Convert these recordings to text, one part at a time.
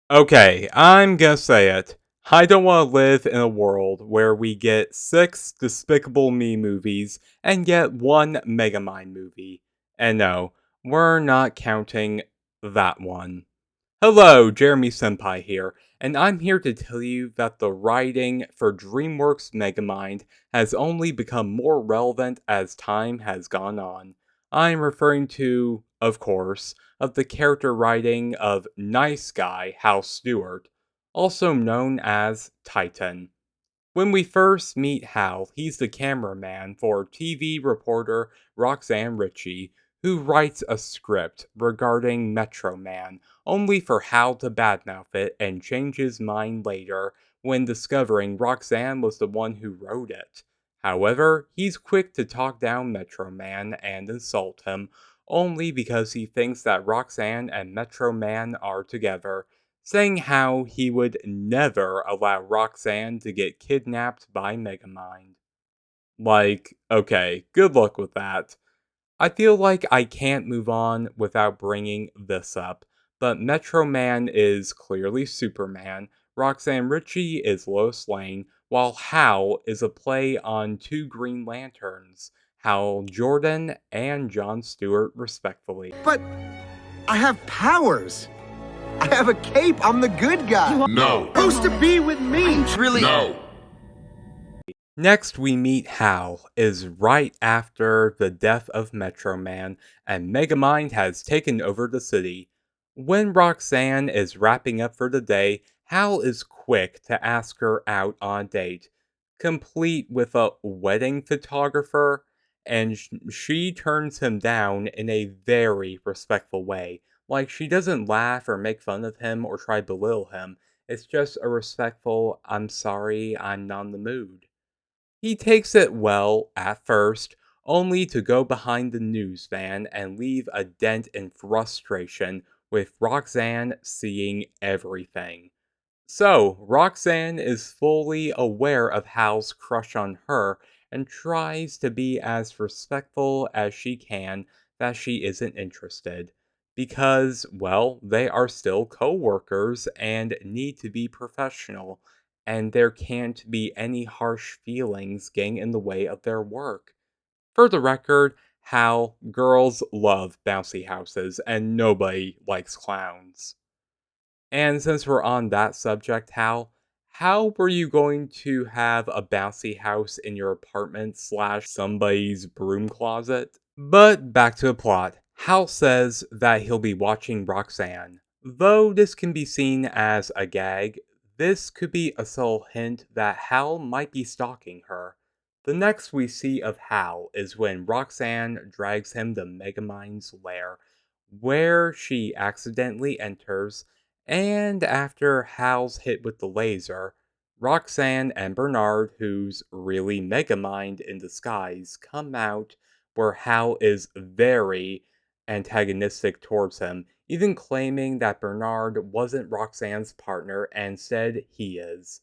Okay, I'm gonna say it. I don't want to live in a world where we get 6 Despicable Me movies and get one Megamind movie. And no, we're not counting that one. Hello, Jeremy Senpai here, and I'm here to tell you that the writing for DreamWorks Megamind has only become more relevant as time has gone on. I'm referring to, of course, of the character writing of Nice Guy Hal Stewart, also known as Titan. When we first meet Hal, he's the cameraman for TV reporter Roxanne Ritchie, who writes a script regarding Metro Man, only for Hal to badmouth it and change his mind later when discovering Roxanne was the one who wrote it. However, he's quick to talk down Metro Man and insult him, only because he thinks that Roxanne and Metro Man are together, saying how he would never allow Roxanne to get kidnapped by Megamind. Like, okay, good luck with that. I feel like I can't move on without bringing this up, but Metro Man is clearly Superman, Roxanne Ritchie is Lois Lane, while Hal is a play on two Green Lanterns, Hal Jordan and John Stewart, respectfully. But I have powers. I have a cape. I'm the good guy. No. Supposed to be with me. Really? No. Next, we meet Hal is right after the death of Metro Man, and Megamind has taken over the city. When Roxanne is wrapping up for the day, Hal is quick to ask her out on a date, complete with a wedding photographer, and she turns him down in a very respectful way. Like, she doesn't laugh or make fun of him or try to belittle him. It's just a respectful, I'm sorry, I'm not in the mood. He takes it well at first, only to go behind the news van and leave a dent in frustration with Roxanne seeing everything. So, Roxanne is fully aware of Hal's crush on her and tries to be as respectful as she can that she isn't interested. Because, well, they are still co workers and need to be professional, and there can't be any harsh feelings getting in the way of their work. For the record, Hal, girls love bouncy houses, and nobody likes clowns. And since we're on that subject, Hal, how were you going to have a bouncy house in your apartment slash somebody's broom closet? But back to the plot. Hal says that he'll be watching Roxanne. Though this can be seen as a gag, this could be a subtle hint that Hal might be stalking her. The next we see of Hal is when Roxanne drags him to Megamind's lair, where she accidentally enters, and after Hal's hit with the laser, Roxanne and Bernard, who's really Megamind in disguise, come out where Hal is very antagonistic towards him, even claiming that Bernard wasn't Roxanne's partner and said he is.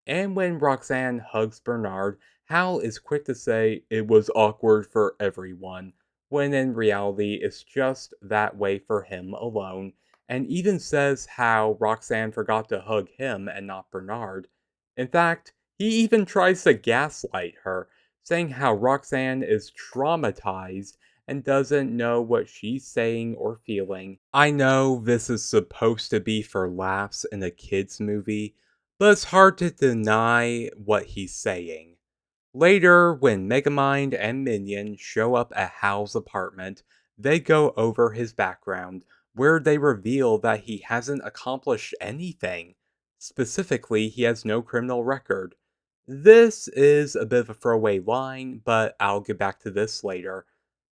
And when Roxanne hugs Bernard, Hal is quick to say it was awkward for everyone, when in reality it's just that way for him alone, and even says how Roxanne forgot to hug him and not Bernard. In fact, he even tries to gaslight her, saying how Roxanne is traumatized and doesn't know what she's saying or feeling. I know this is supposed to be for laughs in a kids' movie, but it's hard to deny what he's saying. Later, when Megamind and Minion show up at Hal's apartment, they go over his background, where they reveal that he hasn't accomplished anything. Specifically, he has no criminal record. This is a bit of a throwaway line, but I'll get back to this later.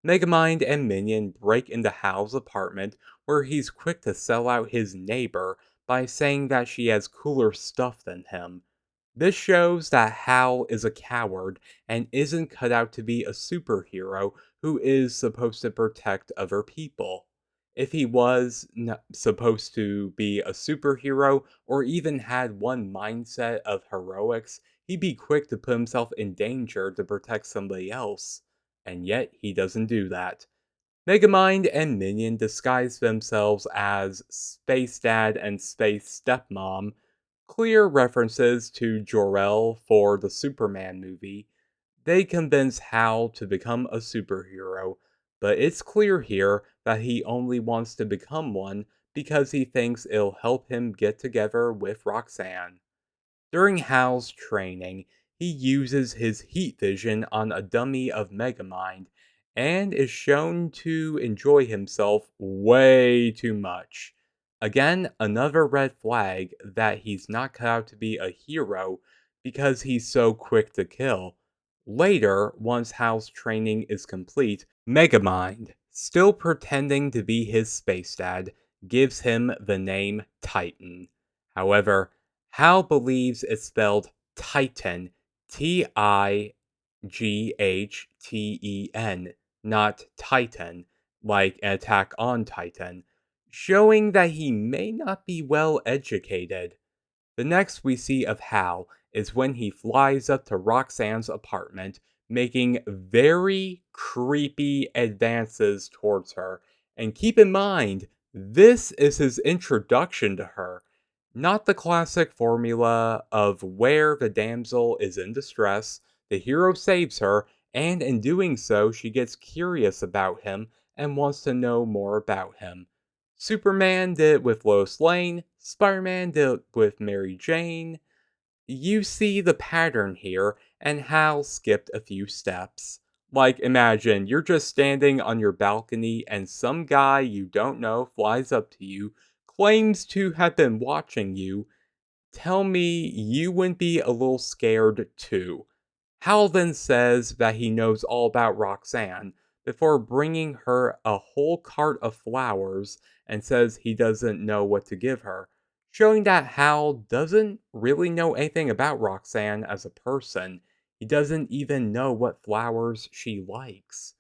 Megamind and Minion break into Hal's apartment, where he's quick to sell out his neighbor by saying that she has cooler stuff than him. This shows that Hal is a coward and isn't cut out to be a superhero who is supposed to protect other people. If he was supposed to be a superhero or even had one mindset of heroics, he'd be quick to put himself in danger to protect somebody else. And yet he doesn't do that. Megamind and Minion disguise themselves as Space Dad and Space Stepmom, clear references to Jor-El for the Superman movie. They convince Hal to become a superhero, but it's clear here that he only wants to become one because he thinks it'll help him get together with Roxanne. During Hal's training, he uses his heat vision on a dummy of Megamind and is shown to enjoy himself way too much. Again, another red flag that he's not cut out to be a hero because he's so quick to kill. Later, once Hal's training is complete, Megamind, still pretending to be his space dad, gives him the name Titan. However, Hal believes it's spelled Titan, Tighten, not Titan, like an Attack on Titan, showing that he may not be well educated. The next we see of Hal is when he flies up to Roxanne's apartment, making very creepy advances towards her. And keep in mind, this is his introduction to her. Not the classic formula of where the damsel is in distress, the hero saves her, and in doing so, she gets curious about him and wants to know more about him. Superman did it with Lois Lane, Spider Man did it with Mary Jane. You see the pattern here, and Hal skipped a few steps. Like, imagine you're just standing on your balcony, and some guy you don't know flies up to you, claims to have been watching you. Tell me you wouldn't be a little scared too. Hal then says that he knows all about Roxanne before bringing her a whole cart of flowers and says he doesn't know what to give her, showing that Hal doesn't really know anything about Roxanne as a person. He doesn't even know what flowers she likes.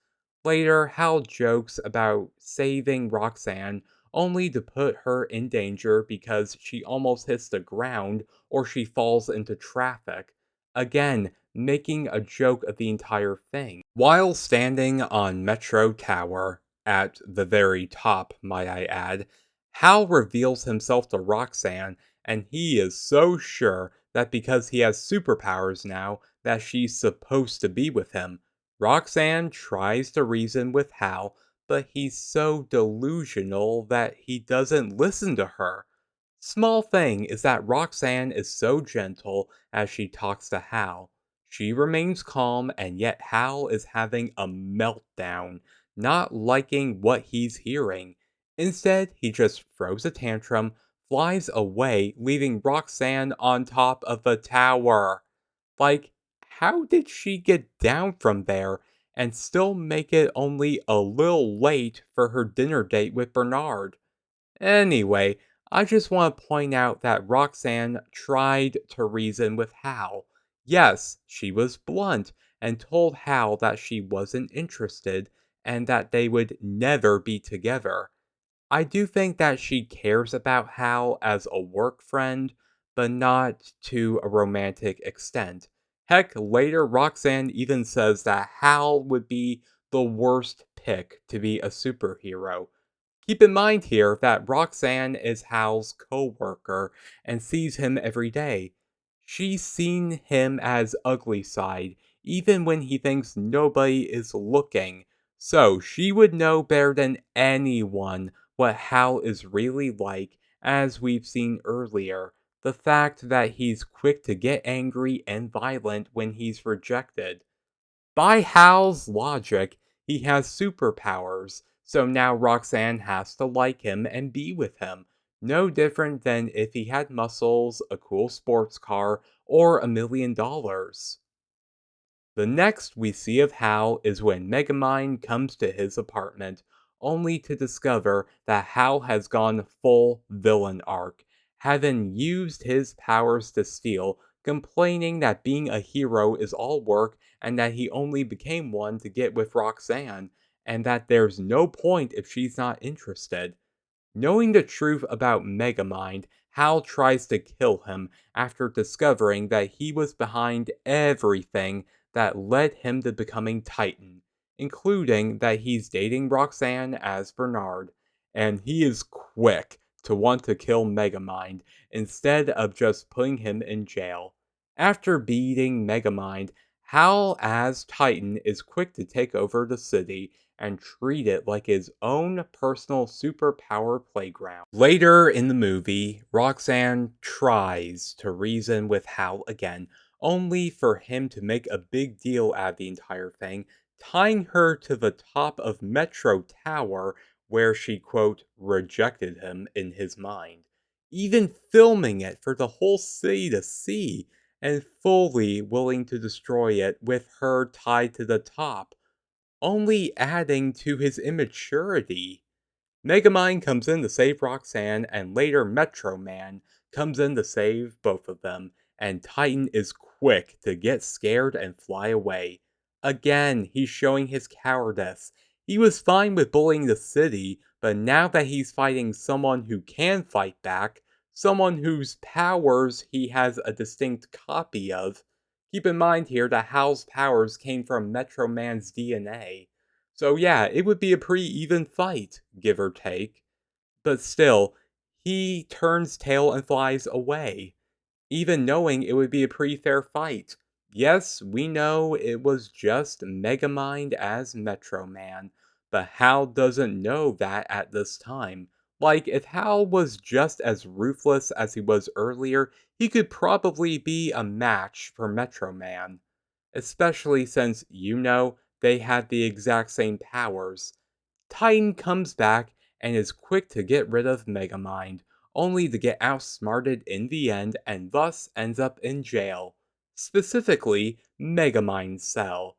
Later, Hal jokes about saving Roxanne only to put her in danger because she almost hits the ground or she falls into traffic. Again, making a joke of the entire thing. While standing on Metro Tower, at the very top, might I add, Hal reveals himself to Roxanne, and he is so sure that because he has superpowers now, that she's supposed to be with him. Roxanne tries to reason with Hal, but he's so delusional that he doesn't listen to her. Small thing is that Roxanne is so gentle as she talks to Hal. She remains calm, and yet Hal is having a meltdown, not liking what he's hearing. Instead, he just throws a tantrum, flies away, leaving Roxanne on top of a tower. Like, how did she get down from there and still make it only a little late for her dinner date with Bernard? Anyway, I just want to point out that Roxanne tried to reason with Hal. Yes, she was blunt and told Hal that she wasn't interested and that they would never be together. I do think that she cares about Hal as a work friend, but not to a romantic extent. Heck, later Roxanne even says that Hal would be the worst pick to be a superhero. Keep in mind here that Roxanne is Hal's co-worker and sees him every day. She's seen him as ugly side, even when he thinks nobody is looking. So she would know better than anyone what Hal is really like, as we've seen earlier. The fact that he's quick to get angry and violent when he's rejected. By Hal's logic, he has superpowers, so now Roxanne has to like him and be with him. No different than if he had muscles, a cool sports car, or $1 million. The next we see of Hal is when Megamind comes to his apartment, only to discover that Hal has gone full villain arc, having used his powers to steal, complaining that being a hero is all work and that he only became one to get with Roxanne, and that there's no point if she's not interested. Knowing the truth about Megamind, Hal tries to kill him after discovering that he was behind everything that led him to becoming Titan. including that he's dating Roxanne as Bernard, and he is quick to want to kill Megamind instead of just putting him in jail. After beating Megamind, Hal as Titan is quick to take over the city and treat it like his own personal superpower playground. Later in the movie, Roxanne tries to reason with Hal again, only for him to make a big deal out of the entire thing, tying her to the top of Metro Tower where she, quote, rejected him in his mind. Even filming it for the whole city to see, and fully willing to destroy it with her tied to the top, only adding to his immaturity. Megamind comes in to save Roxanne, and later Metro Man comes in to save both of them, and Titan is quick to get scared and fly away. Again, he's showing his cowardice. He was fine with bullying the city, but now that he's fighting someone who can fight back, someone whose powers he has a distinct copy of, keep in mind here that Hal's powers came from Metro Man's DNA. So yeah, it would be a pretty even fight, give or take. But still, he turns tail and flies away, even knowing it would be a pretty fair fight. Yes, we know it was just Megamind as Metro Man, but Hal doesn't know that at this time. Like, if Hal was just as ruthless as he was earlier, he could probably be a match for Metro Man. Especially since, they had the exact same powers. Titan comes back and is quick to get rid of Megamind, only to get outsmarted in the end and thus ends up in jail. Specifically, Megamind's cell.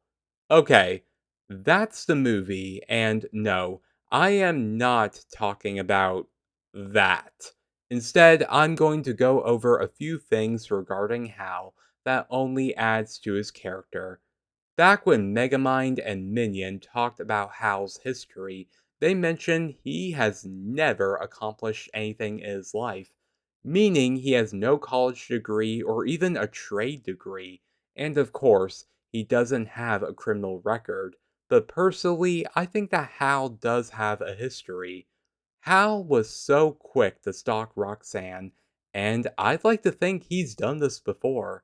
Okay, that's the movie, and no, I am not talking about that. Instead, I'm going to go over a few things regarding Hal that only adds to his character. Back when Megamind and Minion talked about Hal's history, they mentioned he has never accomplished anything in his life, meaning he has no college degree or even a trade degree, and of course, he doesn't have a criminal record. But personally, I think that Hal does have a history. Hal was so quick to stalk Roxanne, and I'd like to think he's done this before.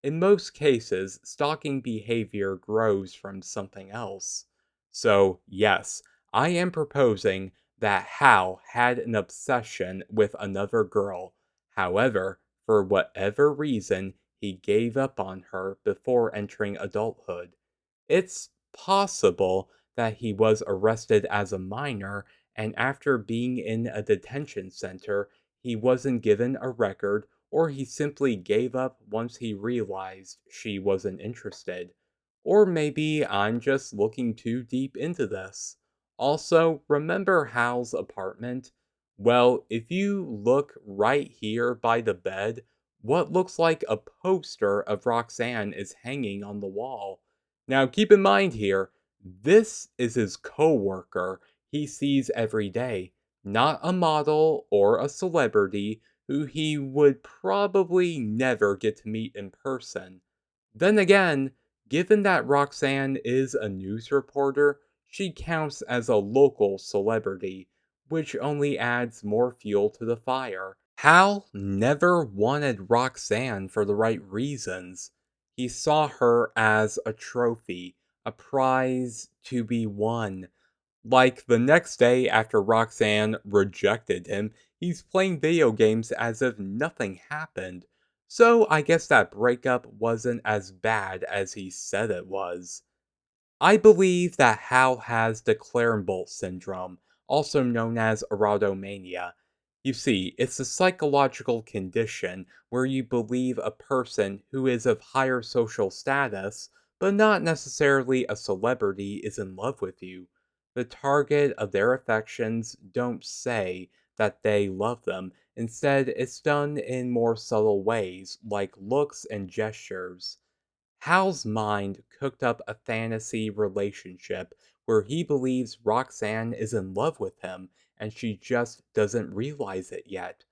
In most cases, stalking behavior grows from something else. So, yes, I am proposing that Hal had an obsession with another girl. However, for whatever reason, he gave up on her before entering adulthood. It's possible that he was arrested as a minor, and after being in a detention center, he wasn't given a record, or he simply gave up once he realized she wasn't interested. Or maybe I'm just looking too deep into this. Also, remember Hal's apartment? Well, if you look right here by the bed, what looks like a poster of Roxanne is hanging on the wall. Now, keep in mind here, this is his coworker he sees every day, not a model or a celebrity who he would probably never get to meet in person. Then again, given that Roxanne is a news reporter, she counts as a local celebrity, which only adds more fuel to the fire. Hal never wanted Roxanne for the right reasons. He saw her as a trophy, a prize to be won. Like the next day after Roxanne rejected him, he's playing video games as if nothing happened. So I guess that breakup wasn't as bad as he said it was. I believe that Hal has the Clarenbolt syndrome, also known as erotomania. You see, it's a psychological condition where you believe a person who is of higher social status, but not necessarily a celebrity, is in love with you. The target of their affections don't say that they love them. Instead, it's done in more subtle ways, like looks and gestures. Hal's mind cooked up a fantasy relationship where he believes Roxanne is in love with him and she just doesn't realize it yet.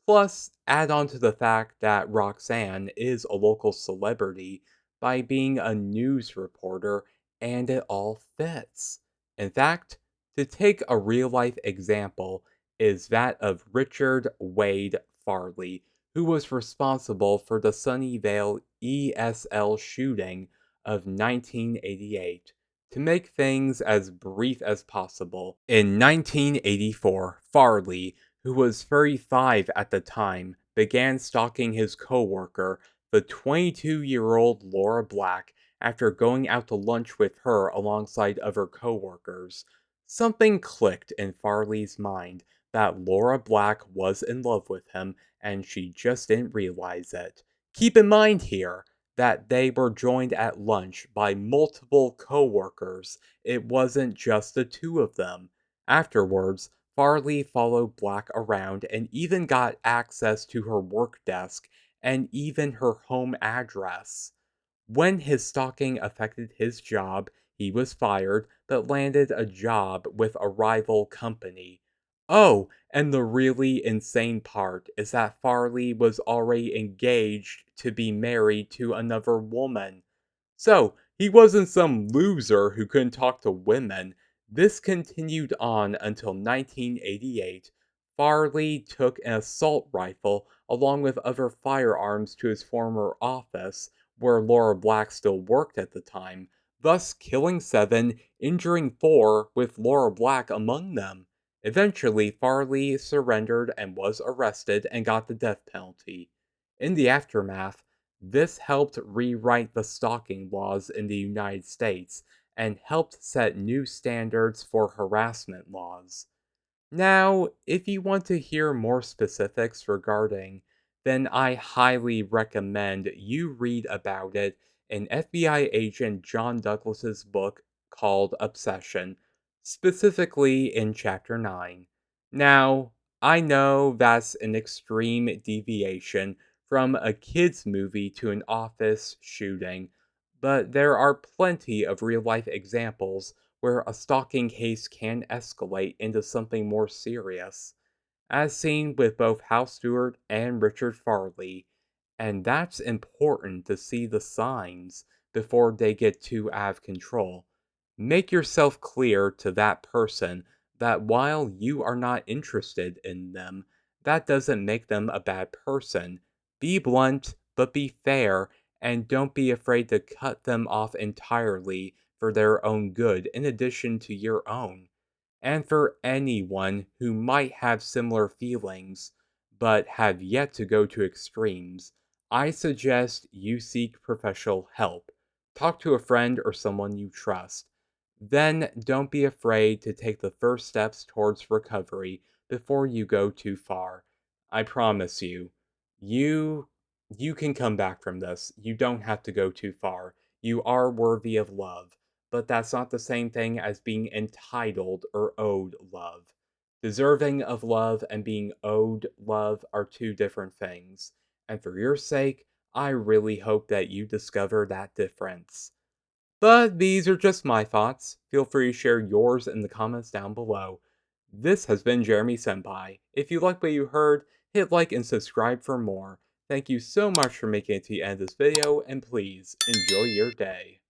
Plus, add on to the fact that Roxanne is a local celebrity by being a news reporter and it all fits. In fact, to take a real life example, is that of Richard Wade Farley, who was responsible for the Sunnyvale ESL shooting of 1988. To make things as brief as possible, in 1984, Farley, who was 35 at the time, began stalking his coworker, the 22-year-old Laura Black, after going out to lunch with her alongside other coworkers. Something clicked in Farley's mind that Laura Black was in love with him and she just didn't realize it. Keep in mind here that they were joined at lunch by multiple coworkers. It wasn't just the two of them. Afterwards, Farley followed Black around and even got access to her work desk and even her home address. When his stalking affected his job, he was fired but landed a job with a rival company. Oh, and the really insane part is that Farley was already engaged to be married to another woman. So, he wasn't some loser who couldn't talk to women. This continued on until 1988. Farley took an assault rifle along with other firearms to his former office, where Laura Black still worked at the time, thus killing 7, injuring 4, with Laura Black among them. Eventually, Farley surrendered and was arrested and got the death penalty. In the aftermath, this helped rewrite the stalking laws in the United States and helped set new standards for harassment laws. Now, if you want to hear more specifics regarding, then I highly recommend you read about it in FBI agent John Douglas's book called Obsession, specifically in chapter 9. Now, I know that's an extreme deviation from a kids movie to an office shooting, but there are plenty of real life examples where a stalking case can escalate into something more serious, as seen with both Hal Stewart and Richard Farley, and that's important to see the signs before they get too out of control. Make yourself clear to that person that while you are not interested in them, that doesn't make them a bad person. Be blunt, but be fair, and don't be afraid to cut them off entirely for their own good in addition to your own. And for anyone who might have similar feelings but have yet to go to extremes, I suggest you seek professional help. Talk to a friend or someone you trust. Then don't be afraid to take the first steps towards recovery before you go too far. I promise you, you you can come back from this. You don't have to go too far. You are worthy of love, but that's not the same thing as being entitled or owed love. Deserving of love and being owed love are two different things. And for your sake, I really hope that you discover that difference. But these are just my thoughts. Feel free to share yours in the comments down below. This has been Jeremy Senpai. If you like what you heard, hit like and subscribe for more. Thank you so much for making it to the end of this video, and please enjoy your day.